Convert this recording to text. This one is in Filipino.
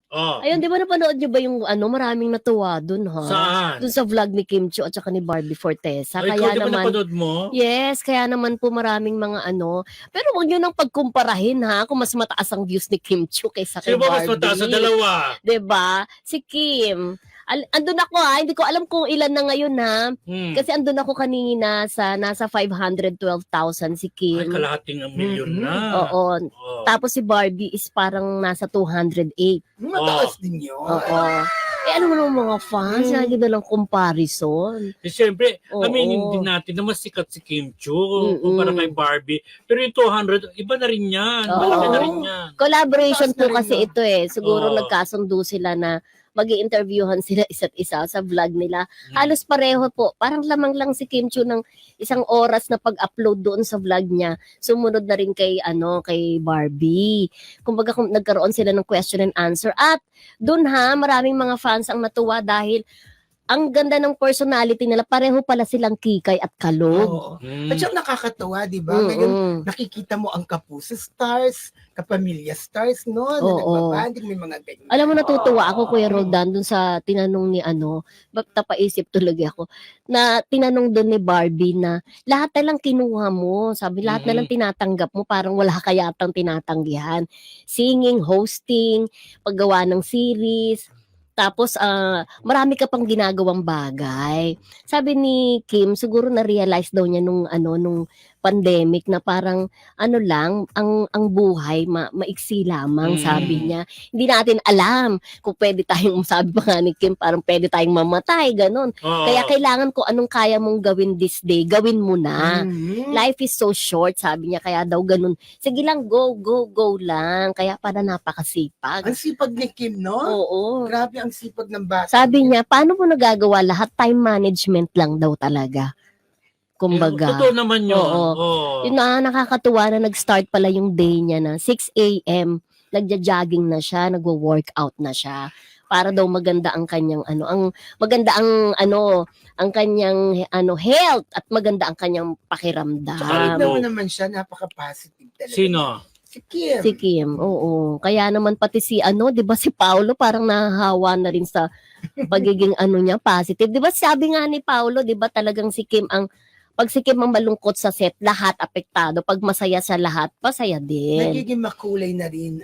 Oh, Ayun, 'di ba napanood niyo ba yung ano, maraming natuwa dun, ha? saan? Dun sa vlog ni Kim Chiu at saka ni Barbie Fortesa. Ay, ikaw Kaya di ba naman, napanood mo? yes, kaya naman po maraming mga ano, pero wag niyo nang pagkumparahin, ha, kung mas mataas ang views ni Kim Chiu kaysa kay Sino ba mas mataas sa Barbie. dalawa? 'Di ba? Si Kim, andun ako, hindi ko alam kung ilan na ngayon, ha. Hmm. Kasi andun ako kanina sa nasa 512,000 si Ay, Kim. kalahating milyon na. Oo. Oh. Tapos si Barbie is parang nasa 208. Mataas din yun. Oo. Eh, ano naman mga fans, lagi na lang comparison. Eh, siyempre, Oo. aminin din natin na mas sikat si Kim Chiu kumpara Mm-mm. kay Barbie. Pero yung 200, iba na rin yan. Oo. Malaki na rin yan. Collaboration Mataas na po rin, kasi no? ito eh. Siguro Oo. nagkasundo sila na mag-i-interviewhan sila isa't isa sa vlog nila. Halos pareho po. Parang lamang lang si Kim Chiu ng isang oras na pag-upload doon sa vlog niya. Sumunod na rin kay kay Barbie. Kumbaga nagkaroon sila ng question and answer. At doon maraming mga fans ang natuwa dahil ang ganda ng personality nila. Pareho pala silang kikay at kalog. Oo. Hmm. At siyang nakakatawa, di ba? Ngayon, Mm-mm. nakikita mo ang Kapuso Stars, Kapamilya Stars, no? Na Oo. nagbabanding, may mga ganyan. Alam mo, natutuwa ako, Kuya Roldan, dun sa tinanong ni napaisip tuloy ako, na tinanong dun ni Barbie na lahat na lang kinuha mo. Sabi, lahat na lang tinatanggap mo, parang wala ka yatang tinatanggihan. Singing, hosting, paggawa ng series, tapos marami ka pang ginagawang bagay. Sabi ni Kim, siguro na-realize daw niya nung pandemic na parang lang ang buhay maiksi lamang, sabi niya. Hindi natin alam kung pwede tayong, sabi pa nga ni Kim, parang pwede tayong mamatay, ganun. Oo. Kaya kailangan kung anong kaya mong gawin this day, gawin mo na. Mhm. Life is so short, sabi niya, kaya daw ganun. Sige lang, go, go, go lang. Kaya para napakasipag. Ang sipag ni Kim, no? Oo. Grabe ang sipag ng bata. Sabi niya, paano mo nagagawa lahat? Time management lang daw talaga. Kumbaga. Totoo naman yun. Oo. Oo. Yun nakakatuwa na nag-start pala yung day niya na 6 a.m. Nagja-jogging na siya, nagwo-workout na siya. Para daw maganda ang kanyang maganda ang kanyang health at maganda ang kanyang Tsaka pakiramdam. naman siya, napaka-positive talaga. Sino? Si Kim. Si Kim, oo. Kaya naman pati si 'di ba si Paulo parang nahahawa na rin sa pagiging niya, positive. 'Di ba sabi nga ni Paulo, 'di ba talagang si Kim pag si Kim ang malungkot sa set, lahat apektado. Pag masaya sa lahat, masaya din. Nagiging makulay na rin